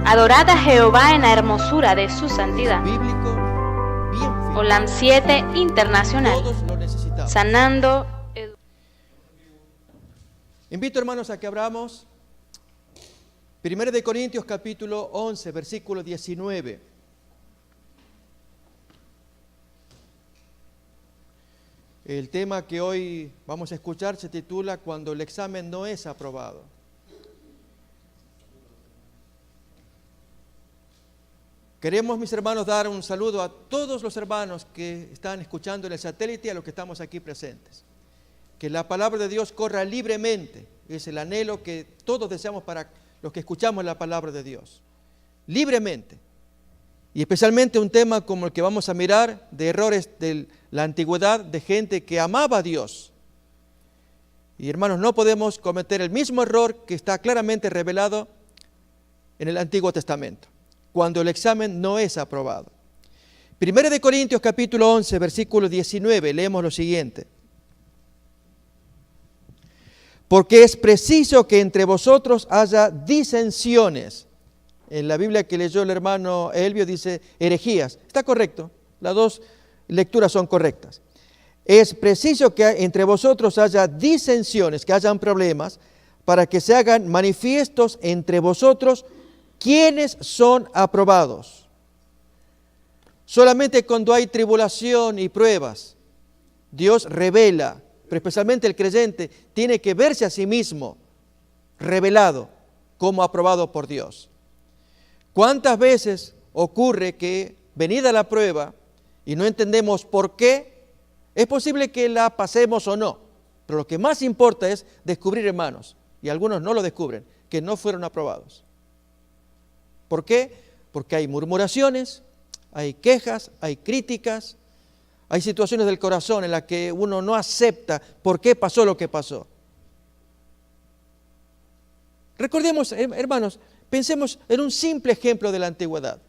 Adorad a Jehová en la hermosura de su santidad. Bíblico, bien firme. Olam 7 Internacional. Todos lo necesitamos. Sanando. Invito, hermanos, a que abramos 1 de Corintios capítulo 11, versículo 19. El tema que hoy vamos a escuchar se titula Cuando el examen no es aprobado. Queremos, mis hermanos, dar un saludo a todos los hermanos que están escuchando en el satélite y a los que estamos aquí presentes. Que la palabra de Dios corra libremente. Es el anhelo que todos deseamos para los que escuchamos la palabra de Dios. Libremente. Y especialmente un tema como el que vamos a mirar, de errores de la antigüedad, de gente que amaba a Dios. Y hermanos, no podemos cometer el mismo error que está claramente revelado en el Antiguo Testamento, cuando el examen no es aprobado. 1 de Corintios capítulo 11, versículo 19, leemos lo siguiente. Porque es preciso que entre vosotros haya disensiones. En la Biblia que leyó el hermano Elvio dice herejías. Está correcto, las dos lecturas son correctas. Es preciso que entre vosotros haya disensiones, que hayan problemas, para que se hagan manifiestos entre vosotros quienes son aprobados. Solamente cuando hay tribulación y pruebas, Dios revela, pero especialmente el creyente tiene que verse a sí mismo revelado como aprobado por Dios. ¿Cuántas veces ocurre que venida la prueba y no entendemos por qué? Es posible que la pasemos o no, pero lo que más importa es descubrir, hermanos, y algunos no lo descubren, que no fueron aprobados. ¿Por qué? Porque hay murmuraciones, hay quejas, hay críticas, hay situaciones del corazón en las que uno no acepta por qué pasó lo que pasó. Recordemos, hermanos, pensemos en un simple ejemplo de la antigüedad.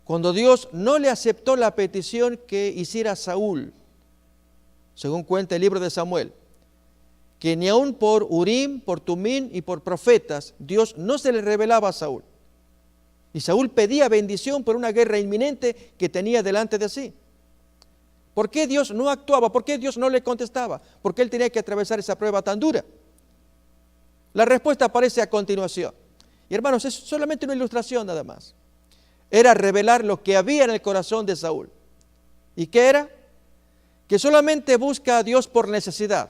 Cuando Dios no le aceptó la petición que hiciera Saúl, según cuenta el libro de Samuel, que ni aun por Urim, por Tumín y por profetas, Dios no se le revelaba a Saúl. Y Saúl pedía bendición por una guerra inminente que tenía delante de sí. ¿Por qué Dios no actuaba? ¿Por qué Dios no le contestaba? ¿Por qué él tenía que atravesar esa prueba tan dura? La respuesta aparece a continuación. Y hermanos, es solamente una ilustración nada más. Era revelar lo que había en el corazón de Saúl. ¿Y qué era? Que solamente busca a Dios por necesidad.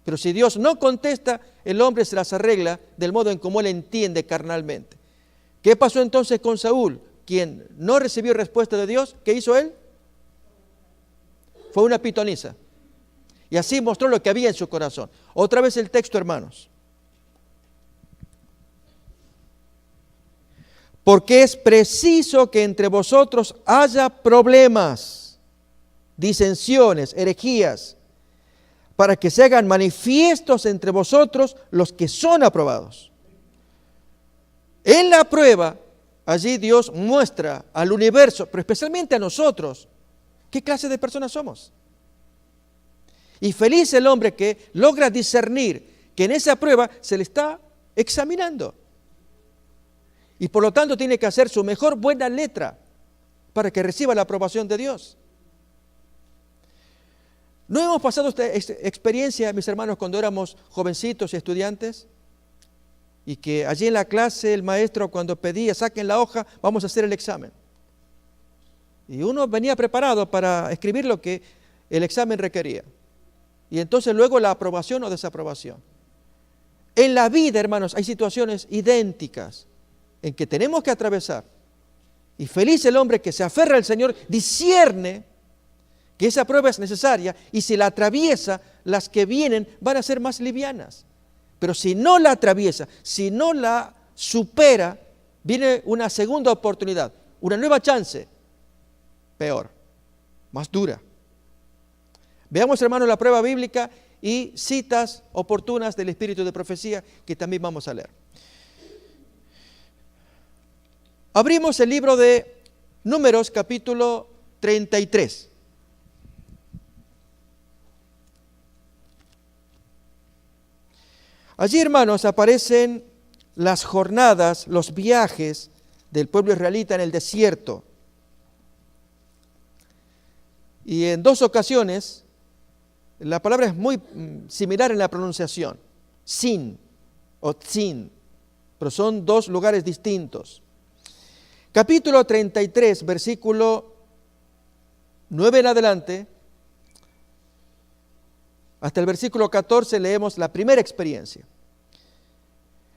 Pero si Dios no contesta, el hombre se las arregla del modo en como él entiende carnalmente. ¿Qué pasó entonces con Saúl? Quien no recibió respuesta de Dios, ¿qué hizo él? Fue una pitonisa. Y así mostró lo que había en su corazón. Otra vez el texto, hermanos. Porque es preciso que entre vosotros haya problemas, disensiones, herejías, para que se hagan manifiestos entre vosotros los que son aprobados. En la prueba, allí Dios muestra al universo, pero especialmente a nosotros, qué clase de personas somos. Y feliz el hombre que logra discernir que en esa prueba se le está examinando. Y por lo tanto tiene que hacer su mejor buena letra para que reciba la aprobación de Dios. ¿No hemos pasado esta experiencia, mis hermanos, cuando éramos jovencitos y estudiantes? Y que allí en la clase el maestro cuando pedía, saquen la hoja, vamos a hacer el examen. Y uno venía preparado para escribir lo que el examen requería. Y entonces luego la aprobación o desaprobación. En la vida, hermanos, hay situaciones idénticas en que tenemos que atravesar. Y feliz el hombre que se aferra al Señor, discierne que esa prueba es necesaria y si la atraviesa, las que vienen van a ser más livianas. Pero si no la atraviesa, si no la supera, viene una segunda oportunidad, una nueva chance, peor, más dura. Veamos, hermanos, la prueba bíblica y citas oportunas del espíritu de profecía que también vamos a leer. Abrimos el libro de Números, capítulo 33. Allí, hermanos, aparecen las jornadas, los viajes del pueblo israelita en el desierto. Y en dos ocasiones, la palabra es muy similar en la pronunciación, Sin o Tzin, pero son dos lugares distintos. Capítulo 33, versículo 9 en adelante, hasta el versículo 14 leemos la primera experiencia.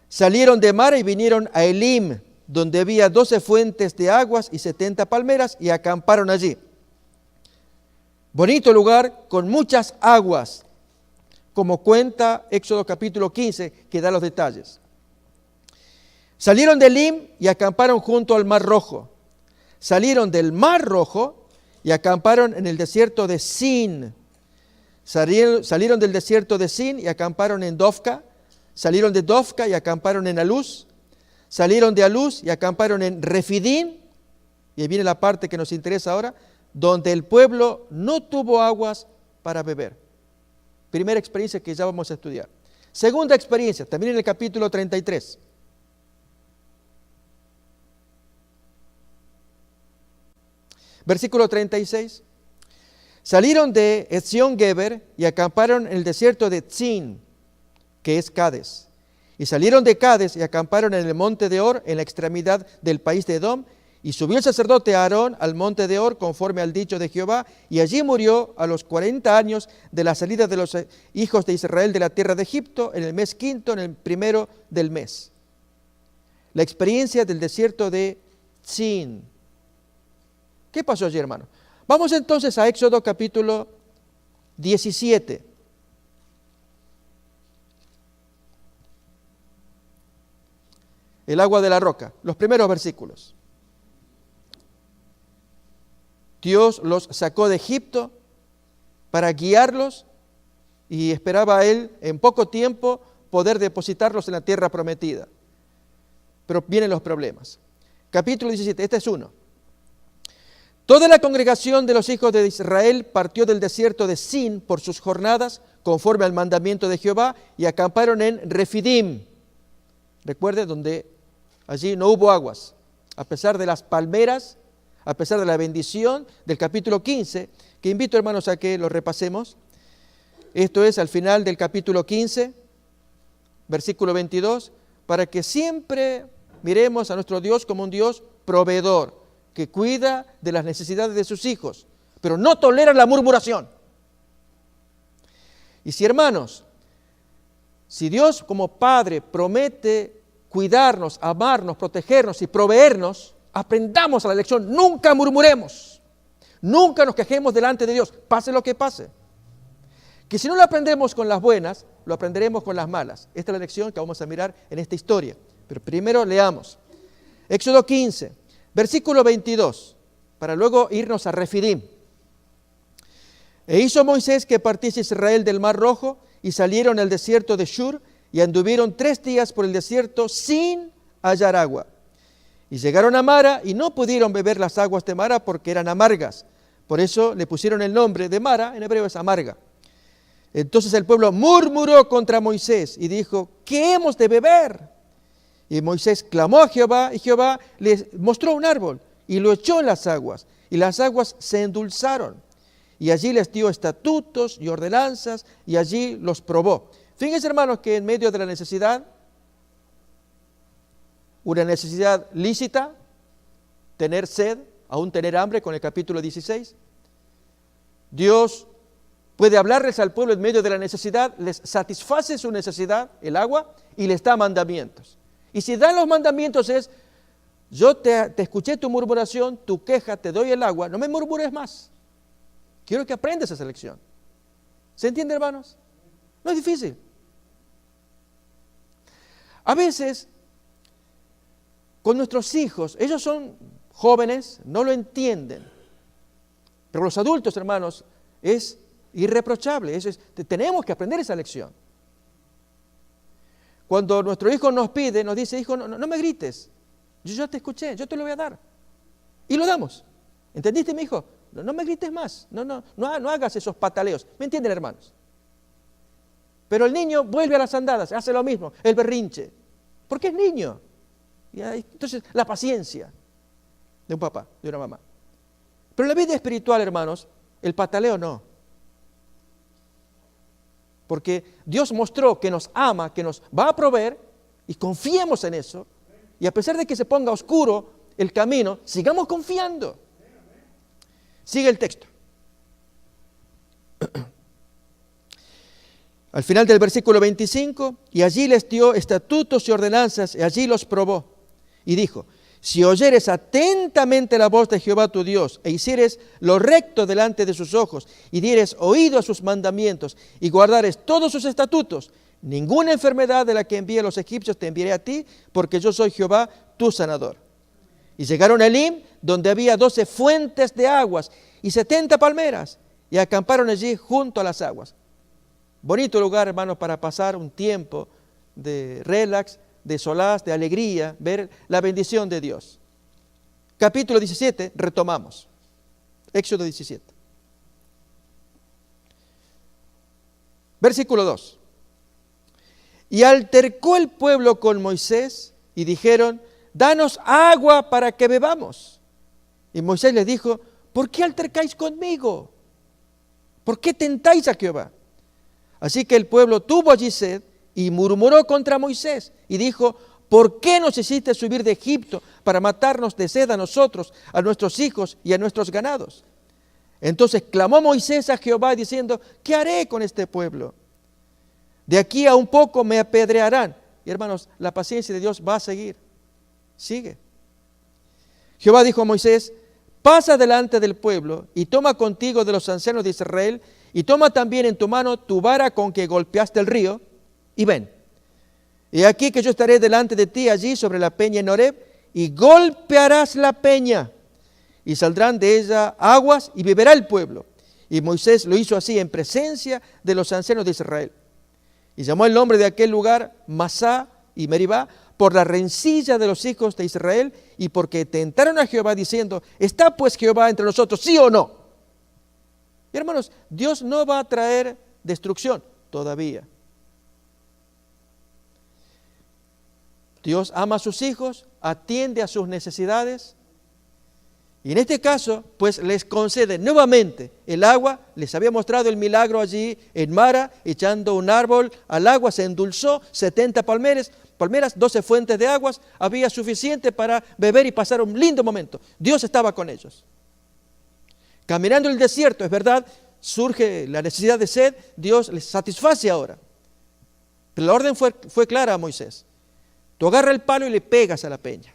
Salieron de Mara y vinieron a Elim, donde había 12 fuentes de aguas y 70 palmeras, y acamparon allí. Bonito lugar con muchas aguas, como cuenta Éxodo capítulo 15, que da los detalles. Salieron de Elim y acamparon junto al Mar Rojo. Salieron del Mar Rojo y acamparon en el desierto de Sin. Salieron del desierto de Sin y acamparon en Dofca. Salieron de Dofca y acamparon en Aluz. Salieron de Aluz y acamparon en Refidim. Y ahí viene la parte que nos interesa ahora, donde el pueblo no tuvo aguas para beber. Primera experiencia que ya vamos a estudiar. Segunda experiencia, también en el capítulo 33. Versículo 36. Salieron de Etzion-Geber y acamparon en el desierto de Tzin, que es Cades. Y salieron de Cades y acamparon en el monte de Or, en la extremidad del país de Edom. Y subió el sacerdote Aarón al monte de Or, conforme al dicho de Jehová, y allí murió a los 40 años de la salida de los hijos de Israel de la tierra de Egipto, en el mes quinto, en el primero del mes. La experiencia del desierto de Tzin. ¿Qué pasó allí, hermano? Vamos entonces a Éxodo capítulo 17. El agua de la roca, los primeros versículos. Dios los sacó de Egipto para guiarlos y esperaba a Él en poco tiempo poder depositarlos en la tierra prometida. Pero vienen los problemas. Capítulo 17, este es uno. Toda la congregación de los hijos de Israel partió del desierto de Sin por sus jornadas, conforme al mandamiento de Jehová, y acamparon en Refidim. Recuerde, donde allí no hubo aguas, a pesar de las palmeras, a pesar de la bendición del capítulo 15, que invito, hermanos, a que lo repasemos. Esto es al final del capítulo 15, versículo 22, para que siempre miremos a nuestro Dios como un Dios proveedor, que cuida de las necesidades de sus hijos, pero no tolera la murmuración. Y si, hermanos, si Dios como Padre promete cuidarnos, amarnos, protegernos y proveernos, aprendamos a la lección, nunca murmuremos, nunca nos quejemos delante de Dios, pase lo que pase. Que si no lo aprendemos con las buenas, lo aprenderemos con las malas. Esta es la lección que vamos a mirar en esta historia. Pero primero leamos. Éxodo 15, versículo 22, para luego irnos a Refidim. E hizo Moisés que partiese Israel del Mar Rojo, y salieron al desierto de Shur, y anduvieron 3 días por el desierto sin hallar agua. Y llegaron a Mara, y no pudieron beber las aguas de Mara porque eran amargas. Por eso le pusieron el nombre de Mara, en hebreo es amarga. Entonces el pueblo murmuró contra Moisés y dijo: ¿qué hemos de beber? Y Moisés clamó a Jehová, y Jehová les mostró un árbol y lo echó en las aguas, y las aguas se endulzaron. Y allí les dio estatutos y ordenanzas, y allí los probó. Fíjense, hermanos, que en medio de la necesidad, una necesidad lícita, tener sed, aún tener hambre, con el capítulo 16, Dios puede hablarles al pueblo en medio de la necesidad, les satisface su necesidad, el agua, y les da mandamientos. Y si dan los mandamientos es: yo te escuché tu murmuración, tu queja, te doy el agua, no me murmures más. Quiero que aprendas esa lección. ¿Se entiende, hermanos? No es difícil. A veces, con nuestros hijos, ellos son jóvenes, no lo entienden. Pero los adultos, hermanos, es irreprochable. Tenemos que aprender esa lección. Cuando nuestro hijo nos pide, nos dice: hijo, no me grites, yo ya te escuché, yo te lo voy a dar. Y lo damos. ¿Entendiste, mi hijo? No me grites más, no hagas esos pataleos. ¿Me entienden, hermanos? Pero el niño vuelve a las andadas, hace lo mismo, el berrinche. porque es niño. Entonces, la paciencia de un papá, de una mamá. Pero en la vida espiritual, hermanos, el pataleo no. Porque Dios mostró que nos ama, que nos va a proveer, y confiemos en eso. Y a pesar de que se ponga oscuro el camino, sigamos confiando. Sigue el texto. Al final del versículo 25, y allí les dio estatutos y ordenanzas, y allí los probó. Y dijo, si oyeres atentamente la voz de Jehová tu Dios, e hicieres lo recto delante de sus ojos, y dieres oído a sus mandamientos, y guardares todos sus estatutos, ninguna enfermedad de la que envíe a los egipcios te enviaré a ti, porque yo soy Jehová tu sanador. Y llegaron a Elim, donde había 12 fuentes de aguas, y 70 palmeras, y acamparon allí junto a las aguas. Bonito lugar, hermanos, para pasar un tiempo de relax, de solaz, de alegría, ver la bendición de Dios. Capítulo 17, retomamos. Éxodo 17. Versículo 2. Y altercó el pueblo con Moisés y dijeron, danos agua para que bebamos. Y Moisés les dijo, ¿por qué altercáis conmigo? ¿Por qué tentáis a Jehová? Así que el pueblo tuvo allí sed y murmuró contra Moisés y dijo, ¿por qué nos hiciste subir de Egipto para matarnos de sed a nosotros, a nuestros hijos y a nuestros ganados? Entonces clamó Moisés a Jehová diciendo, ¿qué haré con este pueblo? De aquí a un poco me apedrearán. Y hermanos, la paciencia de Dios va a seguir. Sigue. Jehová dijo a Moisés, pasa delante del pueblo y toma contigo de los ancianos de Israel y toma también en tu mano tu vara con que golpeaste el río y ven. Y aquí que yo estaré delante de ti allí sobre la peña en Horeb y golpearás la peña y saldrán de ella aguas y beberá el pueblo. Y Moisés lo hizo así en presencia de los ancianos de Israel. Y llamó el nombre de aquel lugar Masá y Meribá por la rencilla de los hijos de Israel y porque tentaron a Jehová diciendo, ¿está pues Jehová entre nosotros, sí o no? Y hermanos, Dios no va a traer destrucción todavía. Dios ama a sus hijos, atiende a sus necesidades y en este caso, pues les concede nuevamente el agua. Les había mostrado el milagro allí en Mara, echando un árbol al agua, se endulzó, 70 palmeras, 12 fuentes de aguas, había suficiente para beber y pasar un lindo momento. Dios estaba con ellos. Caminando el desierto, es verdad, surge la necesidad de sed, Dios les satisface ahora. Pero la orden fue clara a Moisés. Tú agarras el palo y le pegas a la peña.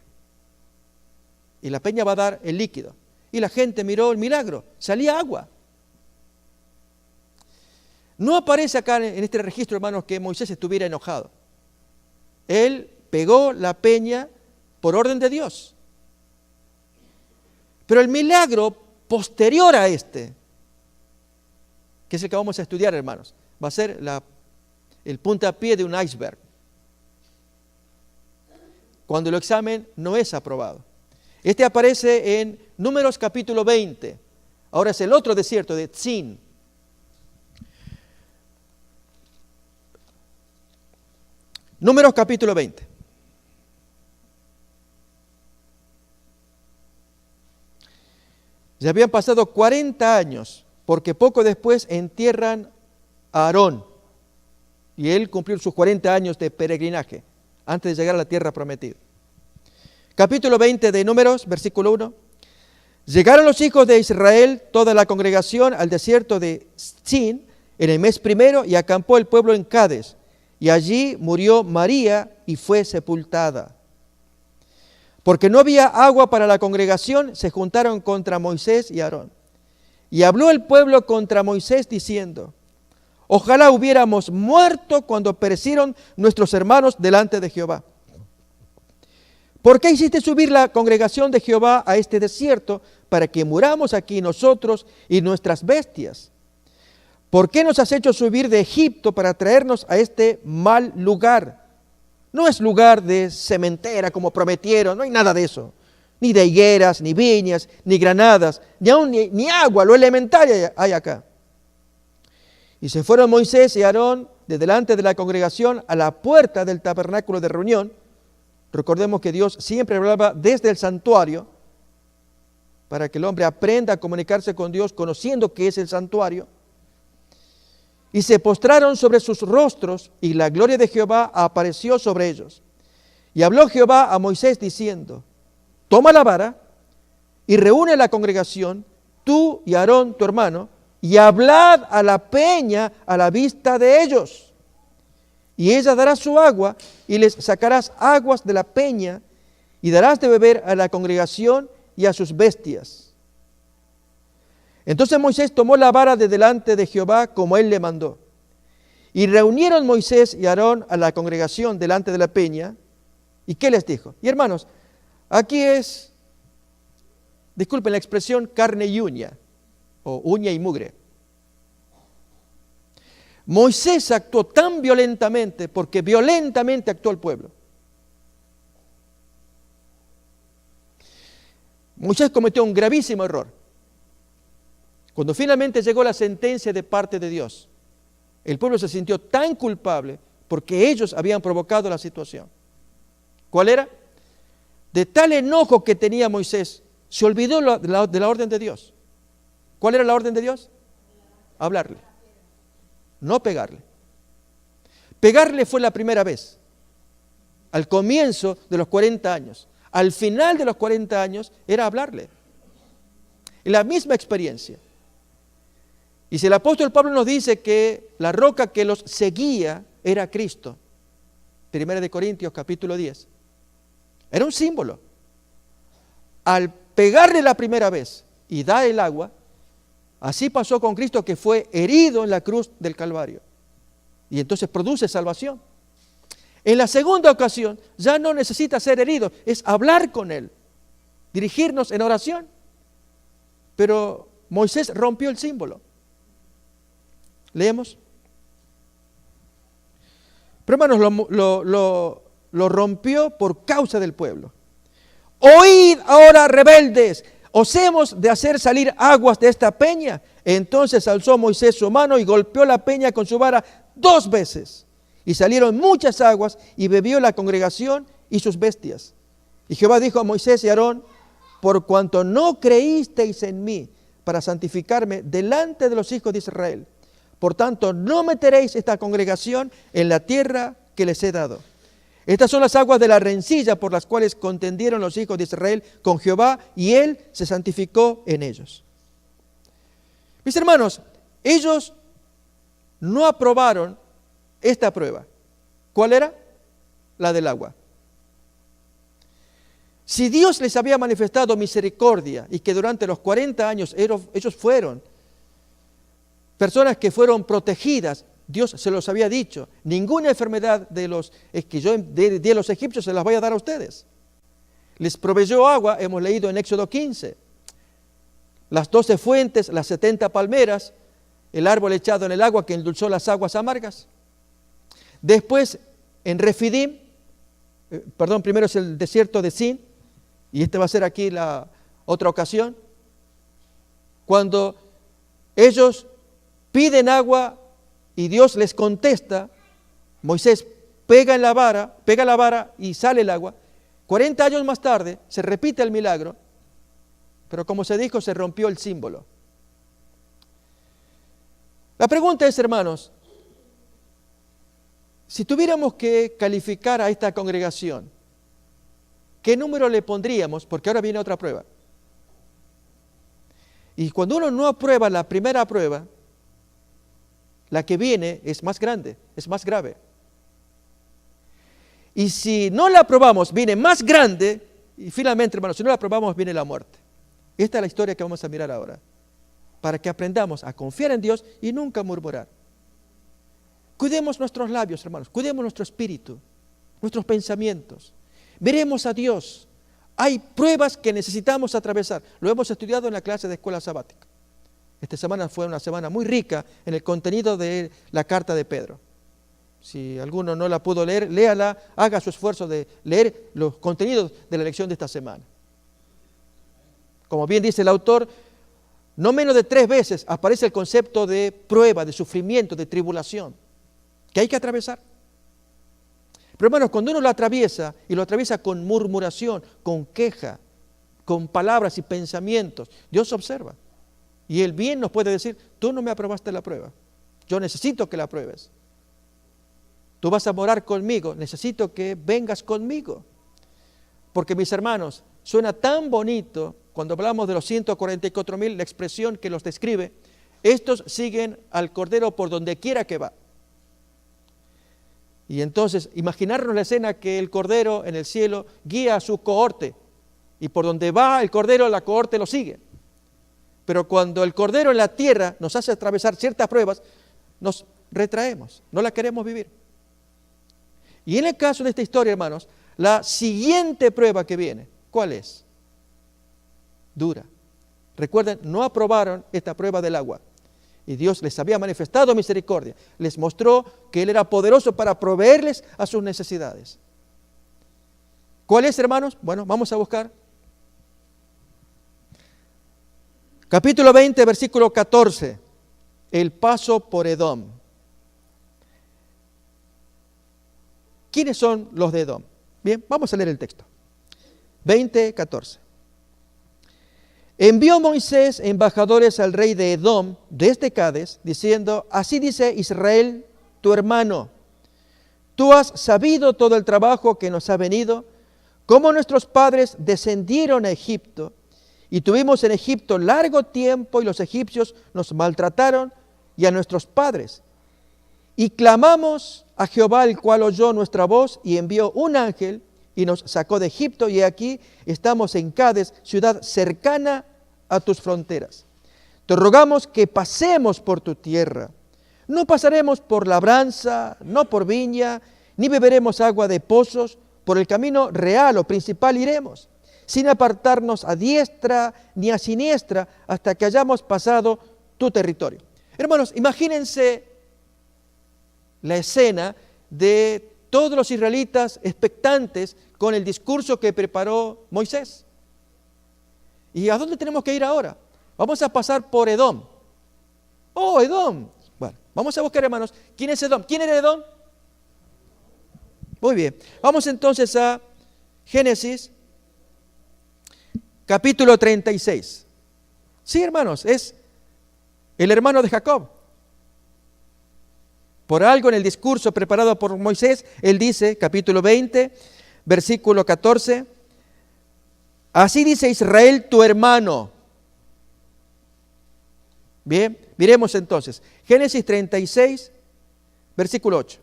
Y la peña va a dar el líquido. Y la gente miró el milagro, salía agua. No aparece acá en este registro, hermanos, que Moisés estuviera enojado. Él pegó la peña por orden de Dios. Pero el milagro posterior a este, que es el que vamos a estudiar, hermanos, va a ser el puntapié de un iceberg. Cuando el examen no es aprobado. Este aparece en Números capítulo 20. Ahora es el otro desierto de Tzin. Números capítulo 20. Ya habían pasado 40 años, porque poco después entierran a Aarón. Y él cumplió sus 40 años de peregrinaje, antes de llegar a la tierra prometida. Capítulo 20 de Números, versículo 1. Llegaron los hijos de Israel, toda la congregación, al desierto de Tzin, en el mes primero, y acampó el pueblo en Cades. Y allí murió María y fue sepultada. Porque no había agua para la congregación, se juntaron contra Moisés y Aarón. Y habló el pueblo contra Moisés diciendo, ojalá hubiéramos muerto cuando perecieron nuestros hermanos delante de Jehová. ¿Por qué hiciste subir la congregación de Jehová a este desierto para que muramos aquí nosotros y nuestras bestias? ¿Por qué nos has hecho subir de Egipto para traernos a este mal lugar? No es lugar de cementera como prometieron, no hay nada de eso. Ni de higueras, ni viñas, ni granadas, ni aún ni agua, lo elementario hay acá. Y se fueron Moisés y Aarón de delante de la congregación a la puerta del tabernáculo de reunión, Recordemos que Dios siempre hablaba desde el santuario para que el hombre aprenda a comunicarse con Dios conociendo que es el santuario. Y se postraron sobre sus rostros y la gloria de Jehová apareció sobre ellos. Y habló Jehová a Moisés diciendo, toma la vara y reúne a la congregación, tú y Aarón tu hermano, y hablad a la peña a la vista de ellos. Y ella dará su agua y les sacarás aguas de la peña y darás de beber a la congregación y a sus bestias. Entonces Moisés tomó la vara de delante de Jehová como él le mandó. Y reunieron Moisés y Aarón a la congregación delante de la peña. ¿Y qué les dijo? Y hermanos, aquí es, disculpen la expresión, carne y uña, o uña y mugre. Moisés actuó tan violentamente porque violentamente actuó el pueblo. Moisés cometió un gravísimo error. Cuando finalmente llegó la sentencia de parte de Dios, el pueblo se sintió tan culpable porque ellos habían provocado la situación. ¿Cuál era? De tal enojo que tenía Moisés, se olvidó de la orden de Dios. ¿Cuál era la orden de Dios? Hablarle, no pegarle. Pegarle fue la primera vez, al comienzo de los 40 años. Al final de los 40 años era hablarle. Y la misma experiencia. Y si el apóstol Pablo nos dice que la roca que los seguía era Cristo, 1 Corintios capítulo 10, era un símbolo. Al pegarle la primera vez y dar el agua, así pasó con Cristo, que fue herido en la cruz del Calvario. Y entonces produce salvación. En la segunda ocasión ya no necesita ser herido, es hablar con Él, dirigirnos en oración. Pero Moisés rompió el símbolo. Leemos. Pero hermanos, lo rompió por causa del pueblo. Oíd ahora, rebeldes, ¿os hemos de hacer salir aguas de esta peña? Entonces alzó Moisés su mano y golpeó la peña con su vara 2 veces. Y salieron muchas aguas y bebió la congregación y sus bestias. Y Jehová dijo a Moisés y a Aarón, por cuanto no creísteis en mí para santificarme delante de los hijos de Israel, por tanto no meteréis esta congregación en la tierra que les he dado. Estas son las aguas de la rencilla por las cuales contendieron los hijos de Israel con Jehová y Él se santificó en ellos. Mis hermanos, ellos no aprobaron esta prueba. ¿Cuál era? La del agua. Si Dios les había manifestado misericordia y que durante los 40 años ellos fueron personas que fueron protegidas, Dios se los había dicho, ninguna enfermedad de los que yo di a los egipcios se las voy a dar a ustedes. Les proveyó agua, hemos leído en Éxodo 15, las 12 fuentes, las 70 palmeras, el árbol echado en el agua que endulzó las aguas amargas. Después en Refidim, primero es el desierto de Sin, y este va a ser aquí la otra ocasión, cuando ellos piden agua y Dios les contesta, Moisés pega la vara y sale el agua. 40 años más tarde se repite el milagro, pero como se dijo, se rompió el símbolo. La pregunta es, hermanos, si tuviéramos que calificar a esta congregación, ¿qué número le pondríamos? Porque ahora viene otra prueba. Y cuando uno no aprueba la primera prueba, la que viene es más grande, es más grave. Y si no la aprobamos, viene más grande, y finalmente, hermanos, si no la aprobamos, viene la muerte. Esta es la historia que vamos a mirar ahora, para que aprendamos a confiar en Dios y nunca murmurar. Cuidemos nuestros labios, hermanos, cuidemos nuestro espíritu, nuestros pensamientos. Veremos a Dios. Hay pruebas que necesitamos atravesar. Lo hemos estudiado en la clase de escuela sabática. Esta semana fue una semana muy rica en el contenido de la carta de Pedro. Si alguno no la pudo leer, léala, haga su esfuerzo de leer los contenidos de la lección de esta semana. Como bien dice el autor, no menos de 3 veces aparece el concepto de prueba, de sufrimiento, de tribulación, que hay que atravesar. Pero hermanos, cuando uno lo atraviesa, y lo atraviesa con murmuración, con queja, con palabras y pensamientos, Dios observa. Y Él bien nos puede decir, tú no me aprobaste la prueba, yo necesito que la apruebes. Tú vas a morar conmigo, necesito que vengas conmigo. Porque mis hermanos, suena tan bonito cuando hablamos de los 144,000, la expresión que los describe, estos siguen al Cordero por donde quiera que va. Y entonces, imaginarnos la escena que el Cordero en el cielo guía a su cohorte, y por donde va el Cordero, la cohorte lo sigue. Pero cuando el Cordero en la tierra nos hace atravesar ciertas pruebas, nos retraemos, no la queremos vivir. Y en el caso de esta historia, hermanos, la siguiente prueba que viene, ¿cuál es? Dura. Recuerden, no aprobaron esta prueba del agua. Y Dios les había manifestado misericordia. Les mostró que Él era poderoso para proveerles a sus necesidades. ¿Cuál es, hermanos? Bueno, vamos a buscar. Capítulo 20, versículo 14. El paso por Edom. ¿Quiénes son los de Edom? Bien, vamos a leer el texto. 20, 14. Envió Moisés embajadores al rey de Edom desde Cades, diciendo, así dice Israel, tu hermano, tú has sabido todo el trabajo que nos ha venido, cómo nuestros padres descendieron a Egipto, y tuvimos en Egipto largo tiempo, y los egipcios nos maltrataron, y a nuestros padres. Y clamamos a Jehová, el cual oyó nuestra voz, y envió un ángel, y nos sacó de Egipto, y aquí estamos en Cades, ciudad cercana a tus fronteras. Te rogamos que pasemos por tu tierra. No pasaremos por labranza, no por viña, ni beberemos agua de pozos. Por el camino real o principal iremos, sin apartarnos a diestra ni a siniestra, hasta que hayamos pasado tu territorio. Hermanos, imagínense la escena de todos los israelitas expectantes con el discurso que preparó Moisés. ¿Y a dónde tenemos que ir ahora? Vamos a pasar por Edom. ¡Oh, Edom! Bueno, vamos a buscar, hermanos, ¿quién es Edom? ¿Quién era Edom? Muy bien. Vamos entonces a Génesis, capítulo 36. Sí, hermanos, es el hermano de Jacob. Por algo en el discurso preparado por Moisés, él dice, capítulo 20, versículo 14, así dice Israel, tu hermano. Bien, miremos entonces, Génesis 36, versículo 8.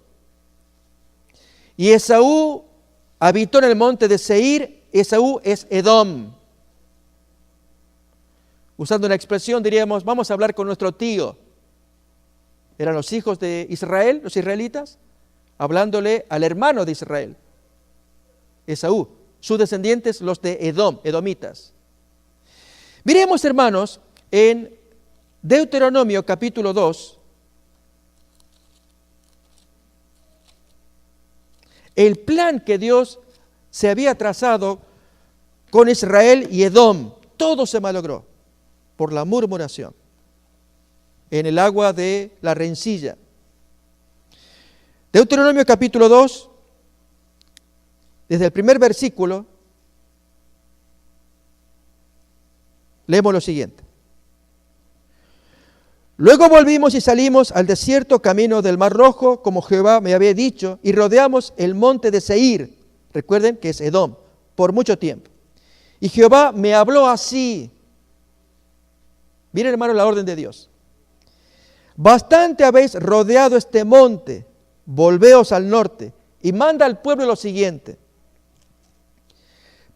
Y Esaú habitó en el monte de Seir. Esaú es Edom. Usando una expresión diríamos, vamos a hablar con nuestro tío. Eran los hijos de Israel, los israelitas, hablándole al hermano de Israel, Esaú. Sus descendientes, los de Edom, edomitas. Miremos, hermanos, en Deuteronomio capítulo 2, el plan que Dios se había trazado con Israel y Edom, todo se malogró por la murmuración en el agua de la rencilla. Deuteronomio capítulo 2, desde el primer versículo, leemos lo siguiente. Luego volvimos y salimos al desierto camino del Mar Rojo, como Jehová me había dicho, y rodeamos el monte de Seir, recuerden que es Edom, por mucho tiempo. Y Jehová me habló así. Miren, hermano, la orden de Dios. Bastante habéis rodeado este monte, volveos al norte, y manda al pueblo lo siguiente.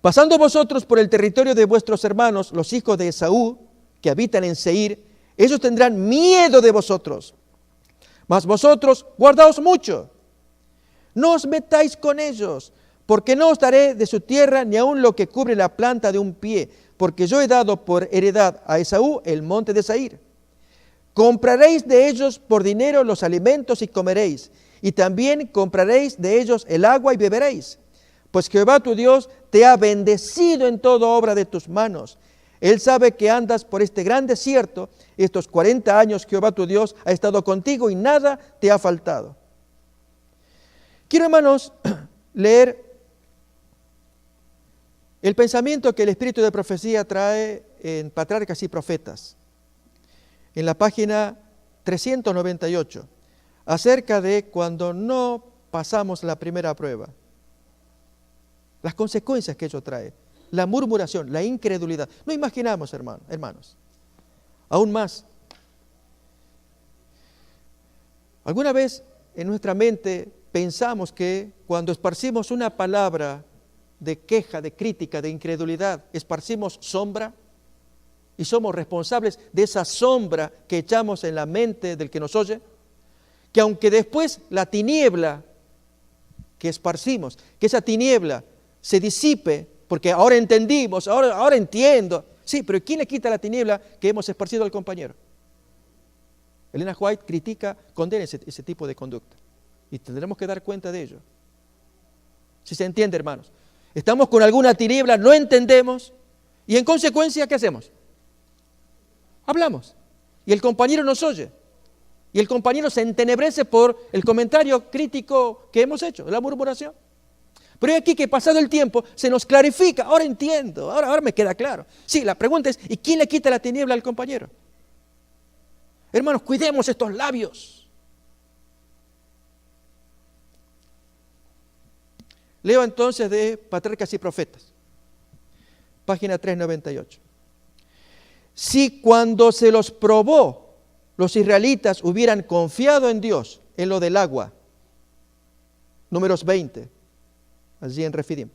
Pasando vosotros por el territorio de vuestros hermanos, los hijos de Esaú, que habitan en Seir, ellos tendrán miedo de vosotros, mas vosotros guardaos mucho. No os metáis con ellos, porque no os daré de su tierra ni aun lo que cubre la planta de un pie, porque yo he dado por heredad a Esaú el monte de Seir. Compraréis de ellos por dinero los alimentos y comeréis, y también compraréis de ellos el agua y beberéis. Pues Jehová tu Dios te ha bendecido en toda obra de tus manos. Él sabe que andas por este gran desierto. Estos 40 años Jehová tu Dios ha estado contigo y nada te ha faltado. Quiero, hermanos, leer el pensamiento que el Espíritu de Profecía trae en Patriarcas y Profetas, en la página 398, acerca de cuando no pasamos la primera prueba, las consecuencias que ello trae, la murmuración, la incredulidad. No imaginamos, hermanos, aún más. ¿Alguna vez en nuestra mente pensamos que cuando esparcimos una palabra de queja, de crítica, de incredulidad, esparcimos sombra y somos responsables de esa sombra que echamos en la mente del que nos oye? Que aunque después la tiniebla que esparcimos, que esa tiniebla se disipe, porque ahora entendimos, ahora entiendo. Sí, pero ¿quién le quita la tiniebla que hemos esparcido al compañero? Elena White critica, condena ese tipo de conducta. Y tendremos que dar cuenta de ello. Si se entiende, hermanos. Estamos con alguna tiniebla, no entendemos, y en consecuencia, ¿qué hacemos? Hablamos. Y el compañero nos oye. Y el compañero se entenebrece por el comentario crítico que hemos hecho, la murmuración. Pero es aquí que pasado el tiempo se nos clarifica, ahora entiendo, ahora me queda claro. Sí, la pregunta es, ¿y quién le quita la tiniebla al compañero? Hermanos, cuidemos estos labios. Leo entonces de Patriarcas y Profetas, página 398. Si cuando se los probó, los israelitas hubieran confiado en Dios, en lo del agua, Números 20, allí en Refidim,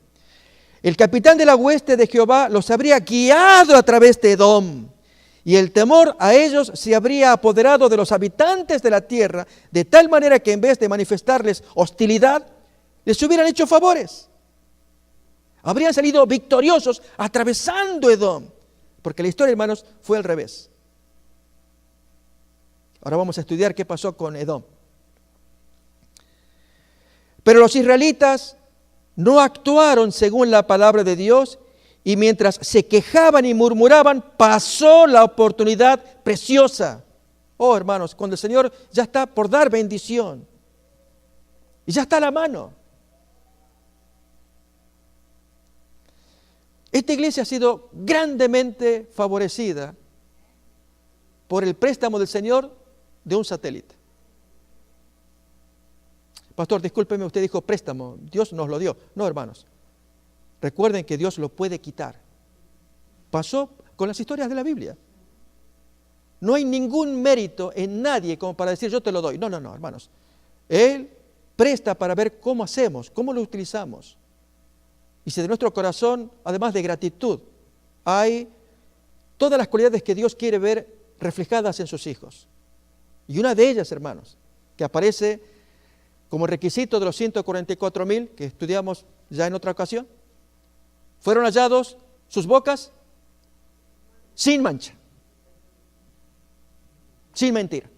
el capitán de la hueste de Jehová los habría guiado a través de Edom, y el temor a ellos se habría apoderado de los habitantes de la tierra, de tal manera que en vez de manifestarles hostilidad, les hubieran hecho favores. Habrían salido victoriosos atravesando Edom, porque la historia, hermanos, fue al revés. Ahora vamos a estudiar qué pasó con Edom. Pero los israelitas no actuaron según la palabra de Dios, y mientras se quejaban y murmuraban, pasó la oportunidad preciosa. Oh, hermanos, cuando el Señor ya está por dar bendición, y ya está a la mano. Esta iglesia ha sido grandemente favorecida por el préstamo del Señor de un satélite. Pastor, discúlpeme, usted dijo préstamo, Dios nos lo dio. No, hermanos, recuerden que Dios lo puede quitar. Pasó con las historias de la Biblia. No hay ningún mérito en nadie como para decir yo te lo doy. No, hermanos. Él presta para ver cómo hacemos, cómo lo utilizamos. Y si de nuestro corazón, además de gratitud, hay todas las cualidades que Dios quiere ver reflejadas en sus hijos. Y una de ellas, hermanos, que aparece como requisito de los 144,000 que estudiamos ya en otra ocasión, fueron hallados sus bocas sin mancha, sin mentira,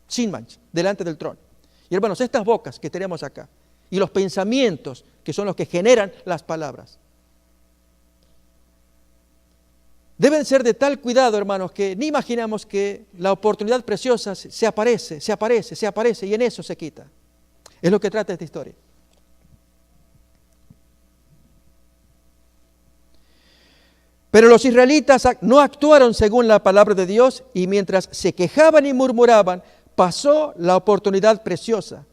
sin mancha, delante del trono. Y hermanos, estas bocas que tenemos acá, y los pensamientos que son los que generan las palabras, deben ser de tal cuidado, hermanos, que ni imaginamos que la oportunidad preciosa se aparece, y en eso se quita. Es lo que trata esta historia. Pero los israelitas no actuaron según la palabra de Dios, y mientras se quejaban y murmuraban, pasó la oportunidad preciosa.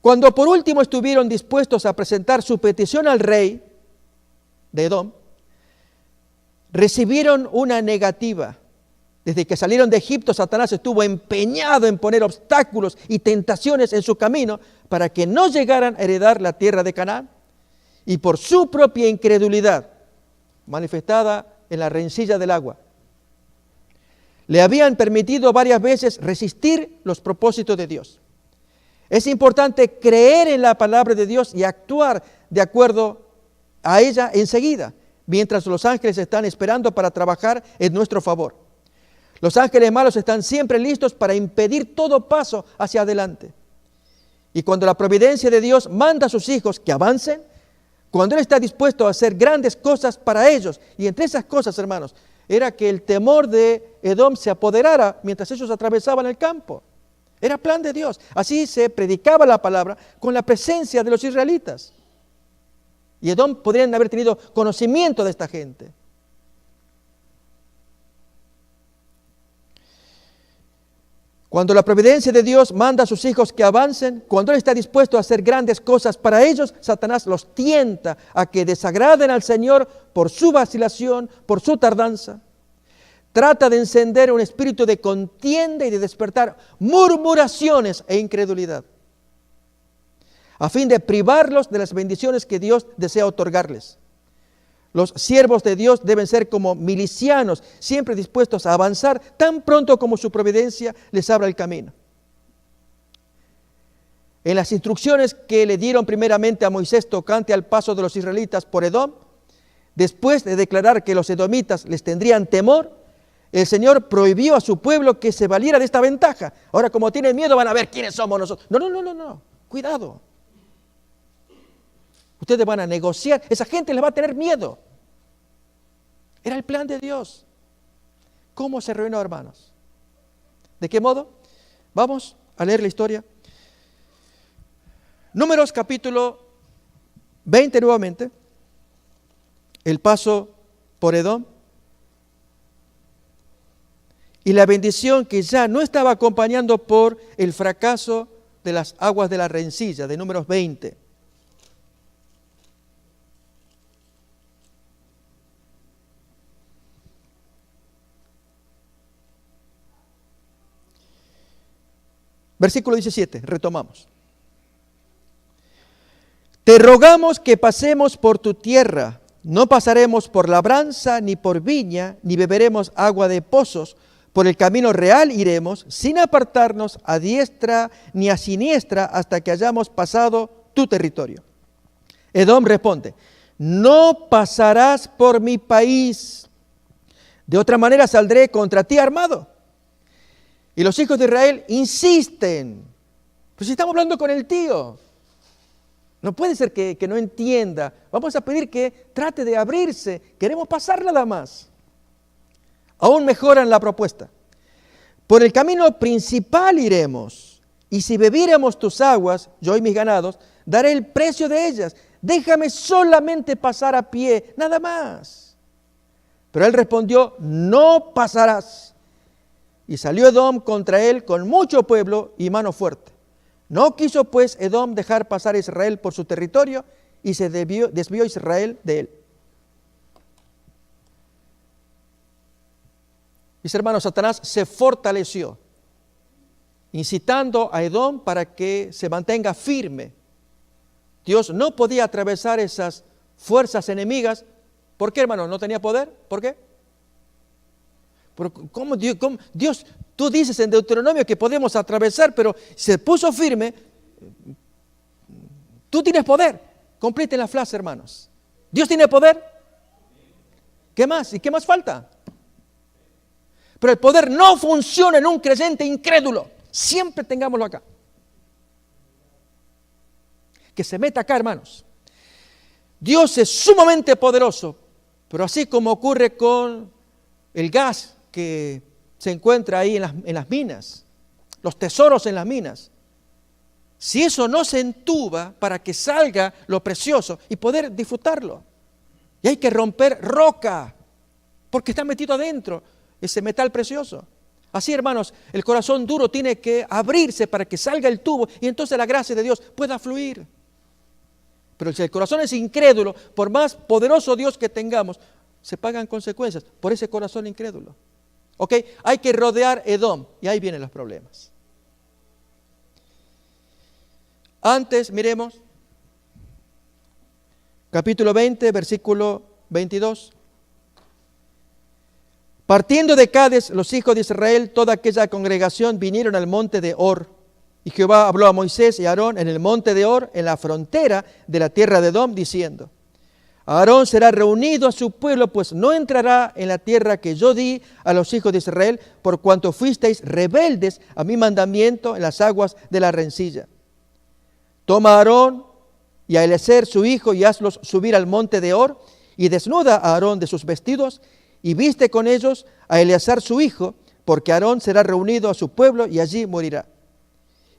Cuando por último estuvieron dispuestos a presentar su petición al rey de Edom, recibieron una negativa. Desde que salieron de Egipto, Satanás estuvo empeñado en poner obstáculos y tentaciones en su camino para que no llegaran a heredar la tierra de Canaán. Y por su propia incredulidad, manifestada en la rencilla del agua, le habían permitido varias veces resistir los propósitos de Dios. Es importante creer en la palabra de Dios y actuar de acuerdo a ella enseguida, mientras los ángeles están esperando para trabajar en nuestro favor. Los ángeles malos están siempre listos para impedir todo paso hacia adelante. Y cuando la providencia de Dios manda a sus hijos que avancen, cuando Él está dispuesto a hacer grandes cosas para ellos, y entre esas cosas, hermanos, era que el temor de Edom se apoderara mientras ellos atravesaban el campo. Era plan de Dios. Así se predicaba la palabra con la presencia de los israelitas. Y Edom podrían haber tenido conocimiento de esta gente. Cuando la providencia de Dios manda a sus hijos que avancen, cuando Él está dispuesto a hacer grandes cosas para ellos, Satanás los tienta a que desagraden al Señor por su vacilación, por su tardanza. Trata de encender un espíritu de contienda y de despertar murmuraciones e incredulidad, a fin de privarlos de las bendiciones que Dios desea otorgarles. Los siervos de Dios deben ser como milicianos, siempre dispuestos a avanzar tan pronto como su providencia les abra el camino. En las instrucciones que le dieron primeramente a Moisés tocante al paso de los israelitas por Edom, después de declarar que los edomitas les tendrían temor, el Señor prohibió a su pueblo que se valiera de esta ventaja. Ahora, como tienen miedo, van a ver quiénes somos nosotros. No, cuidado. Ustedes van a negociar, esa gente les va a tener miedo. Era el plan de Dios. ¿Cómo se arruinó, hermanos? ¿De qué modo? Vamos a leer la historia. Números capítulo 20 nuevamente. El paso por Edom. Y la bendición que ya no estaba acompañando por el fracaso de las aguas de la rencilla, de Números 20. Versículo 17, retomamos. Te rogamos que pasemos por tu tierra, no pasaremos por labranza, ni por viña, ni beberemos agua de pozos, por el camino real iremos, sin apartarnos a diestra ni a siniestra, hasta que hayamos pasado tu territorio. Edom responde, no pasarás por mi país, de otra manera saldré contra ti armado. Y los hijos de Israel insisten. Pues si estamos hablando con el tío. No puede ser que no entienda. Vamos a pedir que trate de abrirse. Queremos pasar nada más. Aún mejoran la propuesta. Por el camino principal iremos. Y si bebiéramos tus aguas, yo y mis ganados, daré el precio de ellas. Déjame solamente pasar a pie, nada más. Pero él respondió, no pasarás. Y salió Edom contra él con mucho pueblo y mano fuerte. No quiso pues Edom dejar pasar a Israel por su territorio y se desvió Israel de él. Mis hermanos, Satanás se fortaleció, incitando a Edom para que se mantenga firme. Dios no podía atravesar esas fuerzas enemigas. ¿Por qué, hermanos? ¿No tenía poder? ¿Por qué? ¿Cómo Dios, tú dices en Deuteronomio que podemos atravesar, pero se puso firme? Tú tienes poder. Completen la frase, hermanos. ¿Dios tiene poder? ¿Qué más? ¿Y qué más falta? Pero el poder no funciona en un creyente incrédulo. Siempre tengámoslo acá. Que se meta acá, hermanos. Dios es sumamente poderoso, pero así como ocurre con el gas que se encuentra ahí en las minas, los tesoros en las minas, si eso no se entuba para que salga lo precioso y poder disfrutarlo, y hay que romper roca, porque está metido adentro ese metal precioso. Así, hermanos, el corazón duro tiene que abrirse para que salga el tubo y entonces la gracia de Dios pueda fluir. Pero si el corazón es incrédulo, por más poderoso Dios que tengamos, se pagan consecuencias por ese corazón incrédulo. ¿Ok? Hay que rodear Edom y ahí vienen los problemas. Antes, miremos, capítulo 20, versículo 22. Partiendo de Cades, los hijos de Israel, toda aquella congregación vinieron al monte de Hor. Y Jehová habló a Moisés y a Aarón en el monte de Hor, en la frontera de la tierra de Edom, diciendo: Aarón será reunido a su pueblo, pues no entrará en la tierra que yo di a los hijos de Israel, por cuanto fuisteis rebeldes a mi mandamiento en las aguas de la rencilla. Toma a Aarón y a Eliezer su hijo y hazlos subir al monte de Hor, y desnuda a Aarón de sus vestidos, y viste con ellos a Eliezer su hijo, porque Aarón será reunido a su pueblo y allí morirá.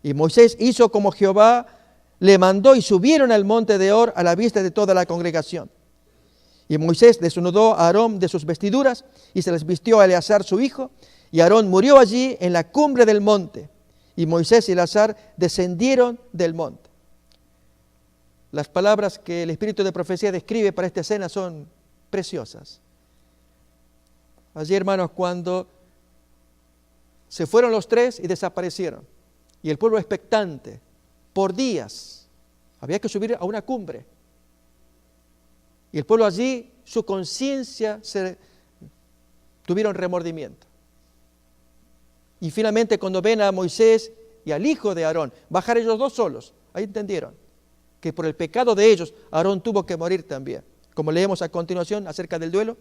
Y Moisés hizo como Jehová le mandó y subieron al monte de Hor a la vista de toda la congregación. Y Moisés desnudó a Aarón de sus vestiduras y se les vistió a Eleazar su hijo. Y Aarón murió allí en la cumbre del monte. Y Moisés y Eleazar descendieron del monte. Las palabras que el espíritu de profecía describe para esta escena son preciosas. Allí, hermanos, cuando se fueron los tres y desaparecieron, y el pueblo expectante, por días, había que subir a una cumbre. Y el pueblo allí, su conciencia tuvieron remordimiento. Y finalmente cuando ven a Moisés y al hijo de Aarón bajar ellos dos solos, ahí entendieron que por el pecado de ellos Aarón tuvo que morir también. Como leemos a continuación acerca del duelo.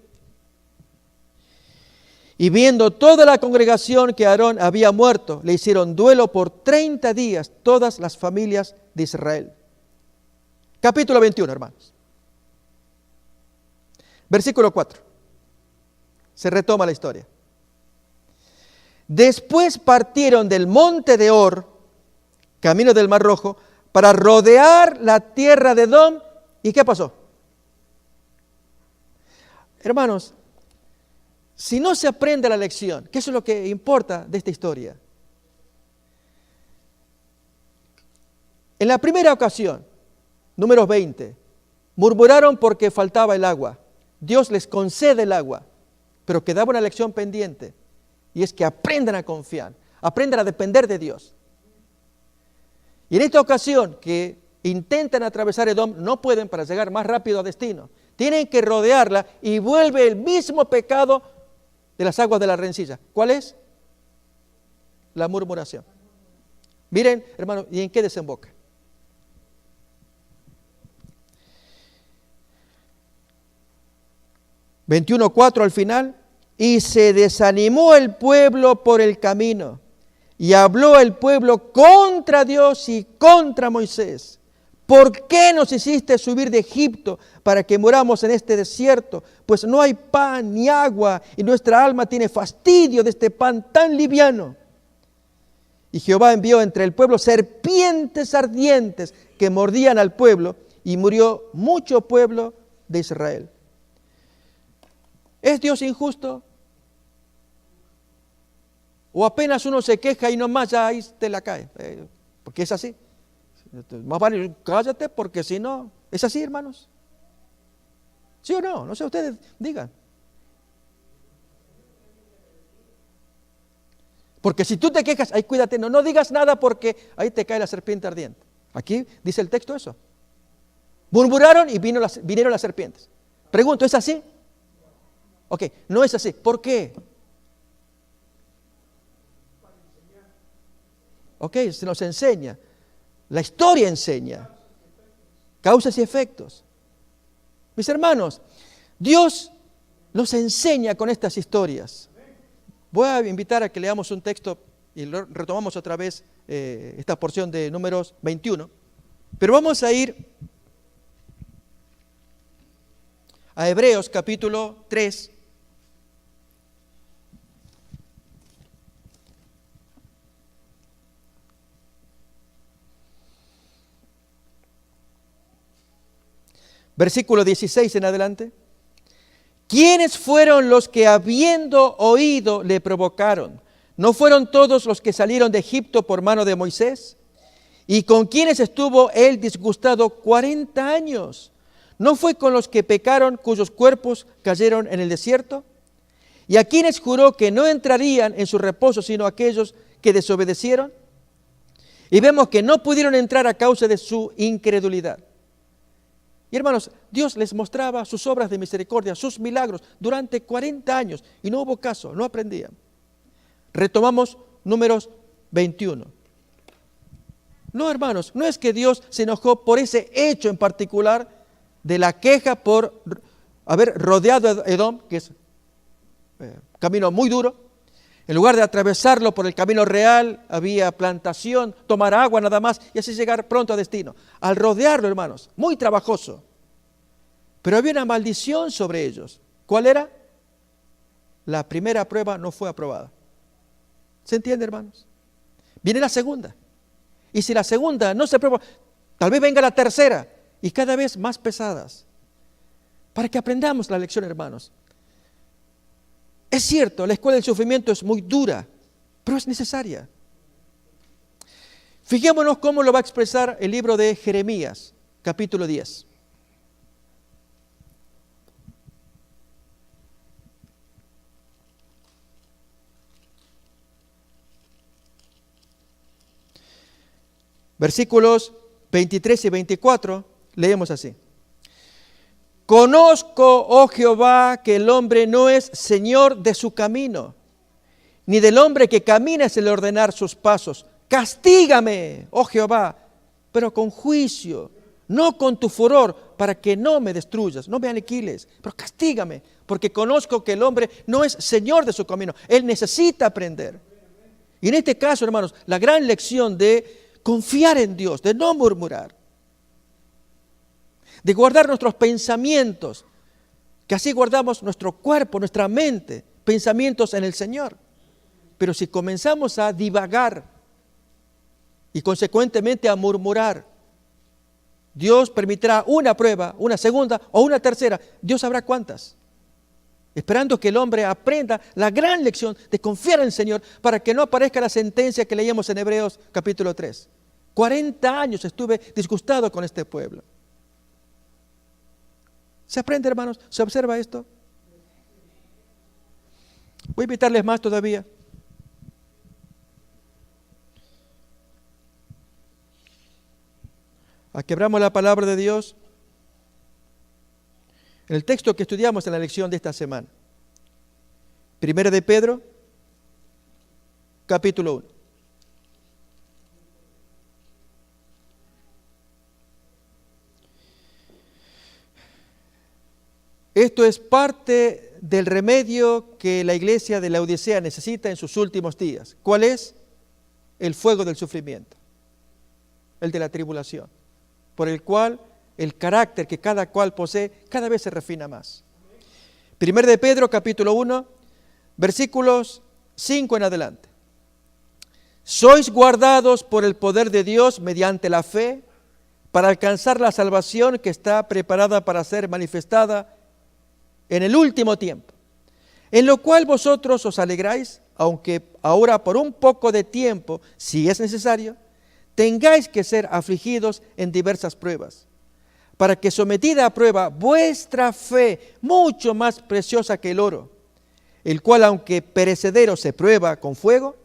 Y viendo toda la congregación que Aarón había muerto, le hicieron duelo por 30 días todas las familias de Israel. Capítulo 21, hermanos. Versículo 4. Se retoma la historia. Después partieron del monte de Hor, camino del Mar Rojo, para rodear la tierra de Edom. ¿Y qué pasó? Hermanos, si no se aprende la lección, que eso es lo que importa de esta historia. En la primera ocasión, números 20, murmuraron porque faltaba el agua. Dios les concede el agua, pero quedaba una lección pendiente, y es que aprendan a confiar, aprendan a depender de Dios. Y en esta ocasión que intentan atravesar Edom, no pueden para llegar más rápido a destino. Tienen que rodearla y vuelve el mismo pecado de las aguas de la rencilla. ¿Cuál es? La murmuración. Miren, hermanos, ¿y en qué desemboca? (21:4) al final. Y se desanimó el pueblo por el camino. Y habló el pueblo contra Dios y contra Moisés. ¿Por qué nos hiciste subir de Egipto para que muramos en este desierto? Pues no hay pan ni agua y nuestra alma tiene fastidio de este pan tan liviano. Y Jehová envió entre el pueblo serpientes ardientes que mordían al pueblo y murió mucho pueblo de Israel. ¿Es Dios injusto? ¿O apenas uno se queja y nomás ya ahí te la cae? Porque es así. Más vale cállate porque si no, ¿es así, hermanos? ¿Sí o no? No sé, ustedes digan. Porque si tú te quejas, ahí cuídate, no digas nada porque ahí te cae la serpiente ardiente. Aquí dice el texto eso. Murmuraron y vinieron las serpientes. Pregunto, ¿es así? Ok, no es así. ¿Por qué? Ok, se nos enseña. La historia enseña. Causas y efectos. Mis hermanos, Dios nos enseña con estas historias. Voy a invitar a que leamos un texto y retomamos otra vez esta porción de Números 21. Pero vamos a ir a Hebreos capítulo 3. Versículo 16 en adelante. ¿Quiénes fueron los que habiendo oído le provocaron? ¿No fueron todos los que salieron de Egipto por mano de Moisés? ¿Y con quiénes estuvo él disgustado 40 años? ¿No fue con los que pecaron cuyos cuerpos cayeron en el desierto? ¿Y a quiénes juró que no entrarían en su reposo sino aquellos que desobedecieron? Y vemos que no pudieron entrar a causa de su incredulidad. Y hermanos, Dios les mostraba sus obras de misericordia, sus milagros durante 40 años y no hubo caso, no aprendían. Retomamos Números 21. No, hermanos, no es que Dios se enojó por ese hecho en particular de la queja por haber rodeado a Edom, que es camino muy duro. En lugar de atravesarlo por el camino real, había plantación, tomar agua nada más y así llegar pronto a destino. Al rodearlo, hermanos, muy trabajoso. Pero había una maldición sobre ellos. ¿Cuál era? La primera prueba no fue aprobada. ¿Se entiende, hermanos? Viene la segunda. Y si la segunda no se prueba, tal vez venga la tercera y cada vez más pesadas. Para que aprendamos la lección, hermanos. Es cierto, la escuela del sufrimiento es muy dura, pero es necesaria. Fijémonos cómo lo va a expresar el libro de Jeremías, capítulo 10. Versículos 23 y 24, leemos así. Conozco, oh Jehová, que el hombre no es señor de su camino, ni del hombre que camina es el ordenar sus pasos. Castígame, oh Jehová, pero con juicio, no con tu furor, para que no me destruyas, no me aniquiles, pero castígame, porque conozco que el hombre no es señor de su camino, él necesita aprender. Y en este caso, hermanos, la gran lección de confiar en Dios, de no murmurar, de guardar nuestros pensamientos, que así guardamos nuestro cuerpo, nuestra mente, pensamientos en el Señor. Pero si comenzamos a divagar y consecuentemente a murmurar, Dios permitirá una prueba, una segunda o una tercera, Dios sabrá cuántas, esperando que el hombre aprenda la gran lección de confiar en el Señor para que no aparezca la sentencia que leíamos en Hebreos capítulo 3. 40 años estuve disgustado con este pueblo. ¿Se aprende, hermanos? ¿Se observa esto? Voy a invitarles más todavía. A que abramos la palabra de Dios en el texto que estudiamos en la lección de esta semana. Primera de Pedro, capítulo 1. Esto es parte del remedio que la iglesia de Laodicea necesita en sus últimos días. ¿Cuál es? El fuego del sufrimiento, el de la tribulación, por el cual el carácter que cada cual posee cada vez se refina más. Primero de Pedro, capítulo 1, versículos 5 en adelante. Sois guardados por el poder de Dios mediante la fe para alcanzar la salvación que está preparada para ser manifestada en el último tiempo, en lo cual vosotros os alegráis, aunque ahora por un poco de tiempo, si es necesario, tengáis que ser afligidos en diversas pruebas, para que sometida a prueba vuestra fe, mucho más preciosa que el oro, el cual aunque perecedero se prueba con fuego,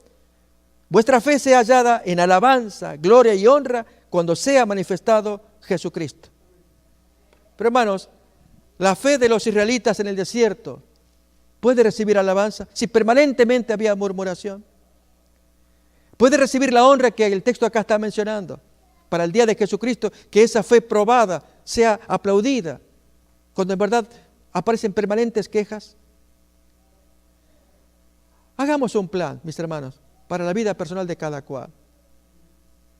vuestra fe sea hallada en alabanza, gloria y honra cuando sea manifestado Jesucristo. Pero hermanos, la fe de los israelitas en el desierto puede recibir alabanza si permanentemente había murmuración. Puede recibir la honra que el texto acá está mencionando para el día de Jesucristo, que esa fe probada sea aplaudida cuando en verdad aparecen permanentes quejas. Hagamos un plan, mis hermanos, para la vida personal de cada cual.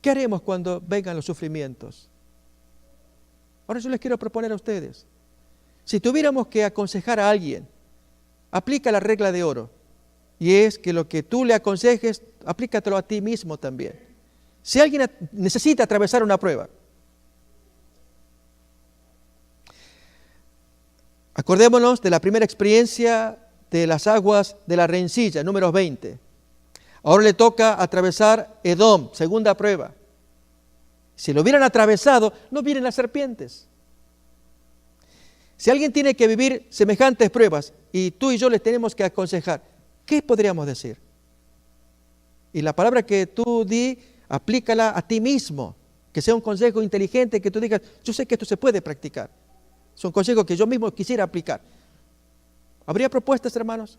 ¿Qué haremos cuando vengan los sufrimientos? Ahora yo les quiero proponer a ustedes. Si tuviéramos que aconsejar a alguien, aplica la regla de oro. Y es que lo que tú le aconsejes, aplícatelo a ti mismo también. Si alguien necesita atravesar una prueba, acordémonos de la primera experiencia de las aguas de la rencilla, números 20. Ahora le toca atravesar Edom, segunda prueba. Si lo hubieran atravesado, no vienen las serpientes. Si alguien tiene que vivir semejantes pruebas y tú y yo les tenemos que aconsejar, ¿qué podríamos decir? Y la palabra que tú di, aplícala a ti mismo, que sea un consejo inteligente, que tú digas, yo sé que esto se puede practicar. Es un consejo que yo mismo quisiera aplicar. ¿Habría propuestas, hermanos?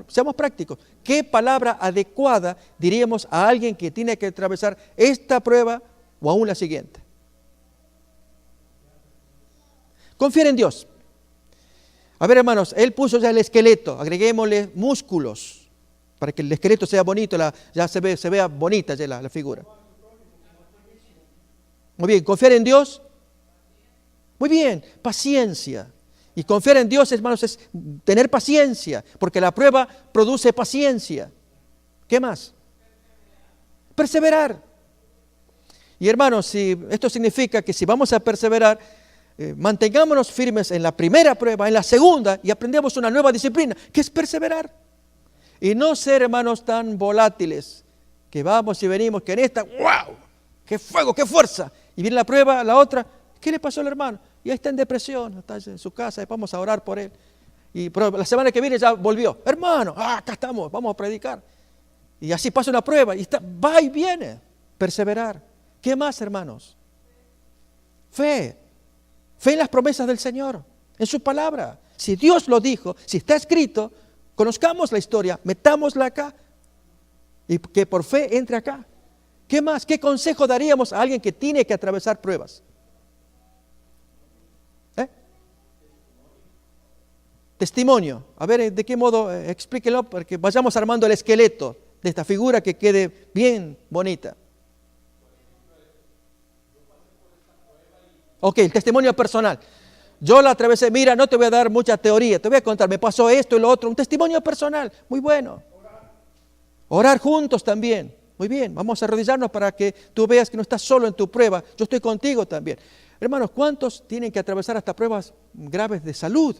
Seamos prácticos. ¿Qué palabra adecuada diríamos a alguien que tiene que atravesar esta prueba o aún la siguiente? Confiar en Dios. A ver, hermanos, Él puso ya el esqueleto, agreguémosle músculos para que el esqueleto sea bonito, ya se vea bonita ya la figura. Muy bien, confiar en Dios. Muy bien, paciencia. Y confiar en Dios, hermanos, es tener paciencia, porque la prueba produce paciencia. ¿Qué más? Perseverar. Y hermanos, esto significa que si vamos a perseverar, mantengámonos firmes en la primera prueba, en la segunda, y aprendemos una nueva disciplina, que es perseverar. Y no ser, hermanos, tan volátiles, que vamos y venimos, que en esta, ¡wow! ¡Qué fuego, qué fuerza! Y viene la prueba, la otra, ¿qué le pasó al hermano? Y ahí está en depresión, está en su casa, y vamos a orar por él. Pero la semana que viene ya volvió. Hermano, acá estamos, vamos a predicar. Y así pasa una prueba, y va y viene. Perseverar. ¿Qué más, hermanos? Fe. Fe en las promesas del Señor, en su palabra. Si Dios lo dijo, si está escrito, conozcamos la historia, metámosla acá y que por fe entre acá. ¿Qué más? ¿Qué consejo daríamos a alguien que tiene que atravesar pruebas? Testimonio. A ver, ¿de qué modo? Explíquelo para que vayamos armando el esqueleto de esta figura que quede bien bonita. Ok, el testimonio personal. Yo la atravesé, mira, no te voy a dar mucha teoría, te voy a contar, me pasó esto y lo otro, un testimonio personal, muy bueno. Orar juntos también, muy bien, vamos a arrodillarnos para que tú veas que no estás solo en tu prueba, yo estoy contigo también. Hermanos, ¿cuántos tienen que atravesar hasta pruebas graves de salud,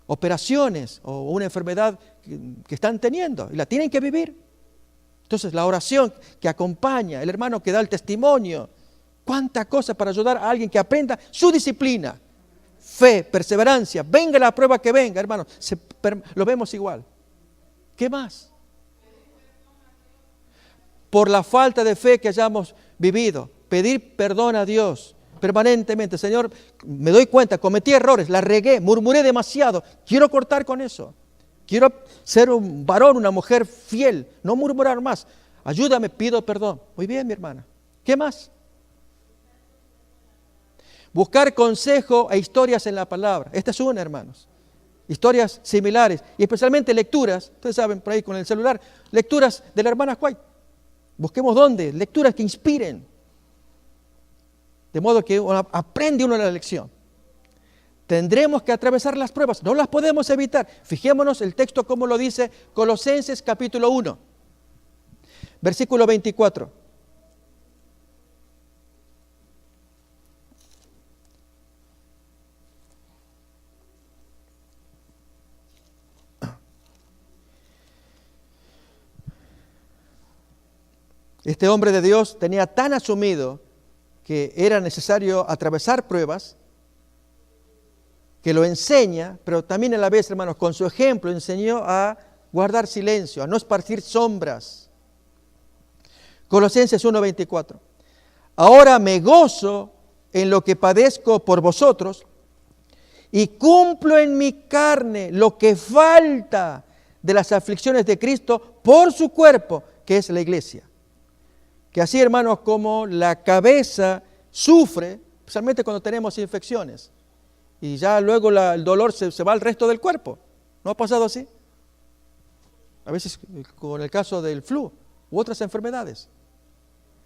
operaciones o una enfermedad que están teniendo y la tienen que vivir? Entonces la oración que acompaña, el hermano que da el testimonio, cuánta cosa para ayudar a alguien que aprenda su disciplina, fe, perseverancia, venga la prueba que venga, hermanos, lo vemos igual. ¿Qué más? Por la falta de fe que hayamos vivido, pedir perdón a Dios permanentemente. Señor, me doy cuenta, cometí errores, la regué, murmuré demasiado, quiero cortar con eso. Quiero ser un varón, una mujer fiel, no murmurar más. Ayúdame, pido perdón. Muy bien, mi hermana. ¿Qué más? Buscar consejo e historias en la palabra. Esta es una, hermanos. Historias similares y especialmente lecturas. Ustedes saben, por ahí con el celular, lecturas de la hermana White. Busquemos dónde, lecturas que inspiren. De modo que aprende uno la lección. Tendremos que atravesar las pruebas, no las podemos evitar. Fijémonos el texto como lo dice Colosenses capítulo 1, versículo 24. Este hombre de Dios tenía tan asumido que era necesario atravesar pruebas, que lo enseña, pero también a la vez, hermanos, con su ejemplo enseñó a guardar silencio, a no esparcir sombras. Colosenses 1:24. Ahora me gozo en lo que padezco por vosotros y cumplo en mi carne lo que falta de las aflicciones de Cristo por su cuerpo, que es la iglesia. Que así, hermanos, como la cabeza sufre, especialmente cuando tenemos infecciones, y ya luego el dolor se va al resto del cuerpo. ¿No ha pasado así? A veces con el caso del flu u otras enfermedades.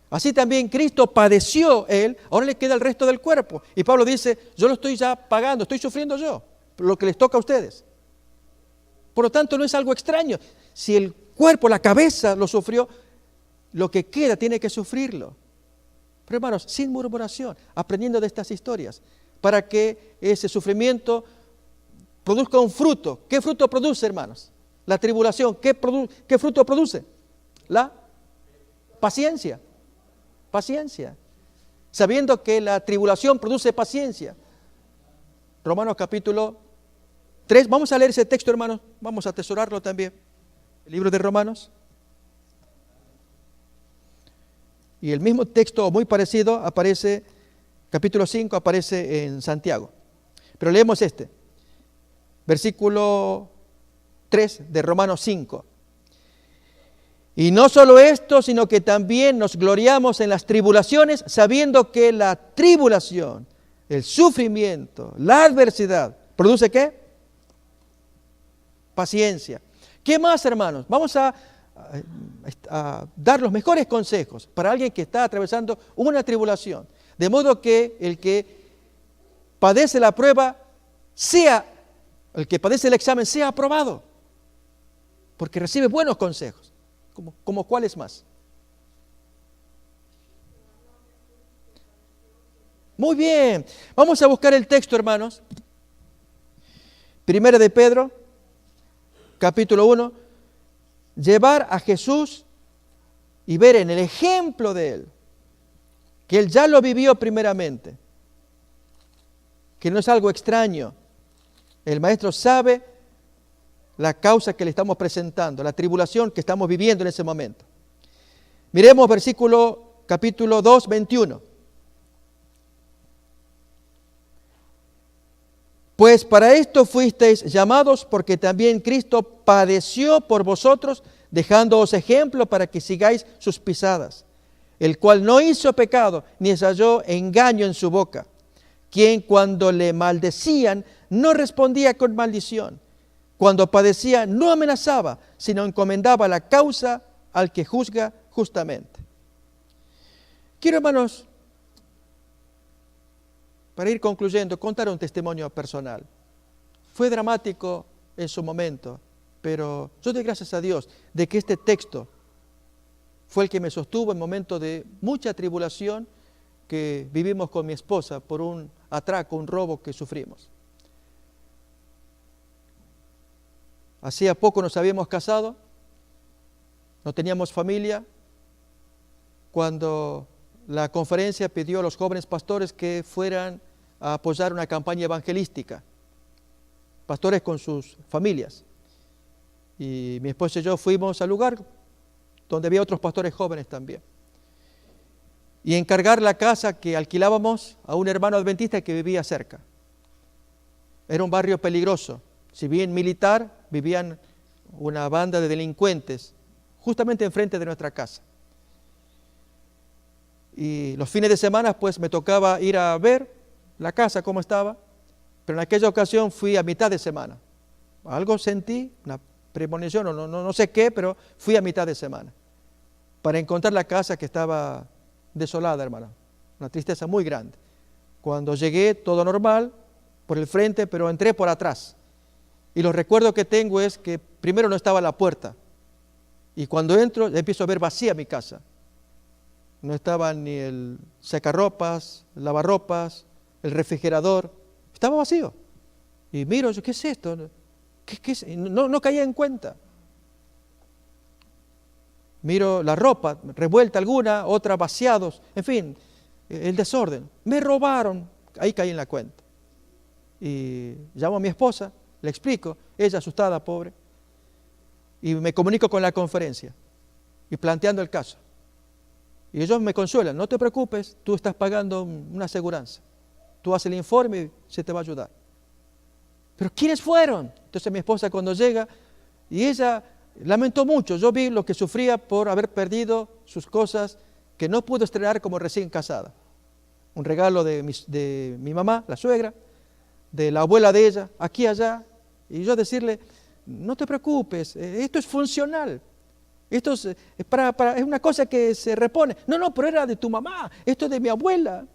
Así también Cristo padeció Él, ahora le queda el resto del cuerpo. Y Pablo dice, yo lo estoy ya pagando, estoy sufriendo yo, lo que les toca a ustedes. Por lo tanto, no es algo extraño. Si el cuerpo, la cabeza lo sufrió, lo que queda tiene que sufrirlo. Pero hermanos, sin murmuración, aprendiendo de estas historias, para que ese sufrimiento produzca un fruto. ¿Qué fruto produce, hermanos? La tribulación. ¿Qué fruto produce? La paciencia. Paciencia. Sabiendo que la tribulación produce paciencia. Romanos capítulo 3. Vamos a leer ese texto, hermanos. Vamos a atesorarlo también. El libro de Romanos. Y el mismo texto, muy parecido, aparece, capítulo 5, aparece en Santiago. Pero leemos este, versículo 3 de Romanos 5. Y no solo esto, sino que también nos gloriamos en las tribulaciones, sabiendo que la tribulación, el sufrimiento, la adversidad, ¿produce qué? Paciencia. ¿Qué más, hermanos? Vamos a dar los mejores consejos para alguien que está atravesando una tribulación. De modo que el que padece la prueba el que padece el examen sea aprobado. Porque recibe buenos consejos. ¿Como cuáles más? Muy bien. Vamos a buscar el texto, hermanos. Primera de Pedro, capítulo 1. Llevar a Jesús y ver en el ejemplo de Él, que Él ya lo vivió primeramente, que no es algo extraño. El Maestro sabe la causa que le estamos presentando, la tribulación que estamos viviendo en ese momento. Miremos capítulo 2, 21. Pues para esto fuisteis llamados, porque también Cristo padeció por vosotros, dejándoos ejemplo para que sigáis sus pisadas, el cual no hizo pecado, ni halló engaño en su boca, quien cuando le maldecían no respondía con maldición, cuando padecía no amenazaba, sino encomendaba la causa al que juzga justamente. Quiero, hermanos, para ir concluyendo, contar un testimonio personal. Fue dramático en su momento, pero yo doy gracias a Dios de que este texto fue el que me sostuvo en momentos de mucha tribulación que vivimos con mi esposa por un atraco, un robo que sufrimos. Hacía poco nos habíamos casado, no teníamos familia, cuando la conferencia pidió a los jóvenes pastores que fueran a apoyar una campaña evangelística, pastores con sus familias. Y mi esposa y yo fuimos al lugar donde había otros pastores jóvenes también. Y encargar la casa que alquilábamos a un hermano adventista que vivía cerca. Era un barrio peligroso. Si bien militar, vivían una banda de delincuentes justamente enfrente de nuestra casa. Y los fines de semana pues me tocaba ir a ver la casa cómo estaba, pero en aquella ocasión fui a mitad de semana. Algo sentí, una premonición, no sé qué, pero fui a mitad de semana para encontrar la casa que estaba desolada, hermano. Una tristeza muy grande. Cuando llegué, todo normal, por el frente, pero entré por atrás. Y los recuerdos que tengo es que primero no estaba la puerta. Y cuando entro, empiezo a ver vacía mi casa. No estaba ni el secarropas, el lavarropas, el refrigerador. Estaba vacío. Y miro, ¿qué es esto? ¿Qué es? No caía en cuenta. Miro la ropa, revuelta alguna, otra vaciados. En fin, el desorden. Me robaron. Ahí caí en la cuenta. Y llamo a mi esposa, le explico. Ella asustada, pobre. Y me comunico con la conferencia. Y planteando el caso. Y ellos me consuelan, no te preocupes, tú estás pagando una aseguranza. Tú haces el informe y se te va a ayudar. ¿Pero quiénes fueron? Entonces mi esposa cuando llega, y ella lamentó mucho. Yo vi lo que sufría por haber perdido sus cosas que no pudo estrenar como recién casada. Un regalo de mi mamá, la suegra, de la abuela de ella, aquí y allá. Y yo decirle, no te preocupes, esto es funcional. Esto es una cosa que se repone. No, pero era de tu mamá, esto es de mi abuela.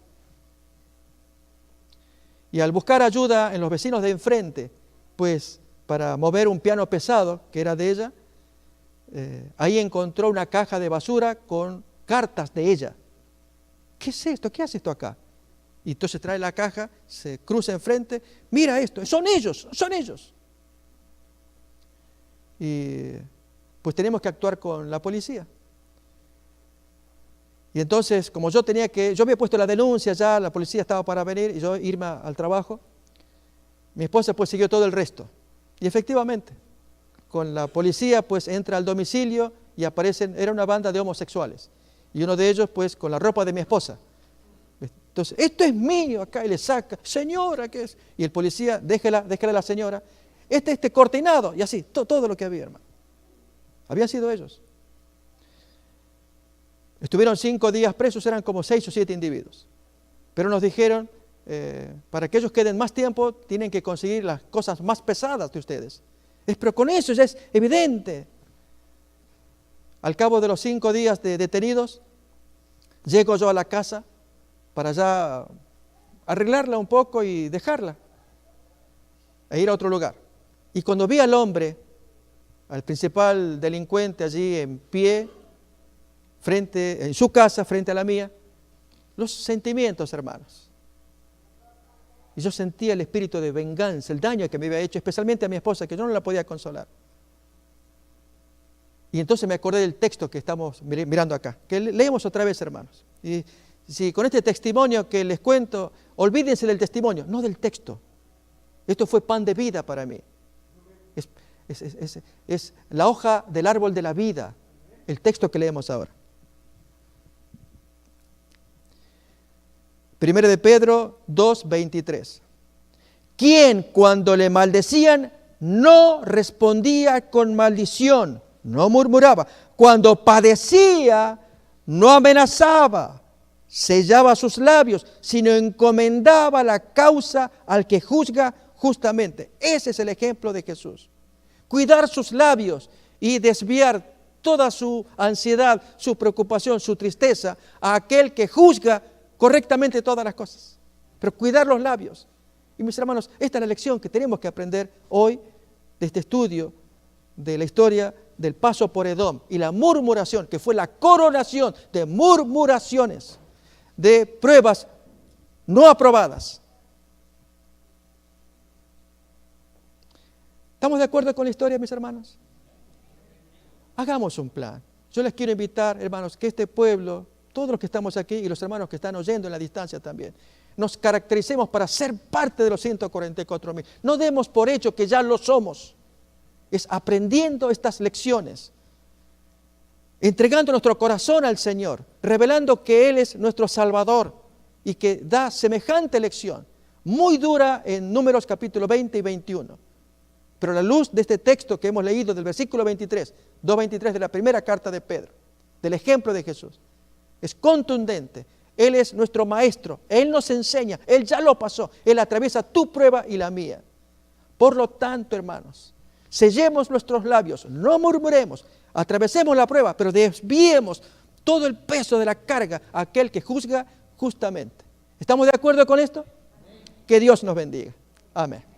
Y al buscar ayuda en los vecinos de enfrente, pues para mover un piano pesado que era de ella, ahí encontró una caja de basura con cartas de ella. ¿Qué es esto? ¿Qué hace esto acá? Y entonces trae la caja, se cruza enfrente, mira esto, son ellos. Y pues tenemos que actuar con la policía. Y entonces, como yo había puesto la denuncia ya, la policía estaba para venir y yo irme al trabajo, mi esposa pues siguió todo el resto. Y efectivamente, con la policía pues entra al domicilio y era una banda de homosexuales. Y uno de ellos pues con la ropa de mi esposa. Entonces, esto es mío acá, y le saca, señora, ¿qué es? Y el policía, déjela a la señora, este cortinado, y así, todo lo que había, hermano. Habían sido ellos. Estuvieron 5 días presos, eran como 6 o 7 individuos. Pero nos dijeron, para que ellos queden más tiempo, tienen que conseguir las cosas más pesadas de ustedes. Pero con eso ya es evidente. Al cabo de los 5 días de detenidos, llego yo a la casa para ya arreglarla un poco y dejarla, e ir a otro lugar. Y cuando vi al hombre, al principal delincuente allí en pie, en su casa, frente a la mía, los sentimientos, hermanos. Y yo sentía el espíritu de venganza, el daño que me había hecho, especialmente a mi esposa, que yo no la podía consolar. Y entonces me acordé del texto que estamos mirando acá, que leemos otra vez, hermanos. Y si con este testimonio que les cuento, olvídense del testimonio, no del texto. Esto fue pan de vida para mí. Es la hoja del árbol de la vida, el texto que leemos ahora. 1 de Pedro 2:23. ¿Quién cuando le maldecían no respondía con maldición? No murmuraba. Cuando padecía, no amenazaba, sellaba sus labios, sino encomendaba la causa al que juzga justamente. Ese es el ejemplo de Jesús. Cuidar sus labios y desviar toda su ansiedad, su preocupación, su tristeza a aquel que juzga correctamente todas las cosas. Pero cuidar los labios. Y mis hermanos, esta es la lección que tenemos que aprender hoy de este estudio de la historia del paso por Edom y la murmuración, que fue la coronación de murmuraciones, de pruebas no aprobadas. ¿Estamos de acuerdo con la historia, mis hermanos? Hagamos un plan. Yo les quiero invitar, hermanos, que este pueblo, todos los que estamos aquí y los hermanos que están oyendo en la distancia también, nos caractericemos para ser parte de los 144,000. No demos por hecho que ya lo somos. Es aprendiendo estas lecciones, entregando nuestro corazón al Señor, revelando que Él es nuestro Salvador y que da semejante lección, muy dura en Números capítulo 20 y 21. Pero a la luz de este texto que hemos leído del versículo 23, 2:23 de la primera carta de Pedro, del ejemplo de Jesús, es contundente. Él es nuestro maestro, Él nos enseña, Él ya lo pasó, Él atraviesa tu prueba y la mía. Por lo tanto, hermanos, sellemos nuestros labios, no murmuremos, atravesemos la prueba, pero desviemos todo el peso de la carga a aquel que juzga justamente. ¿Estamos de acuerdo con esto? Que Dios nos bendiga. Amén.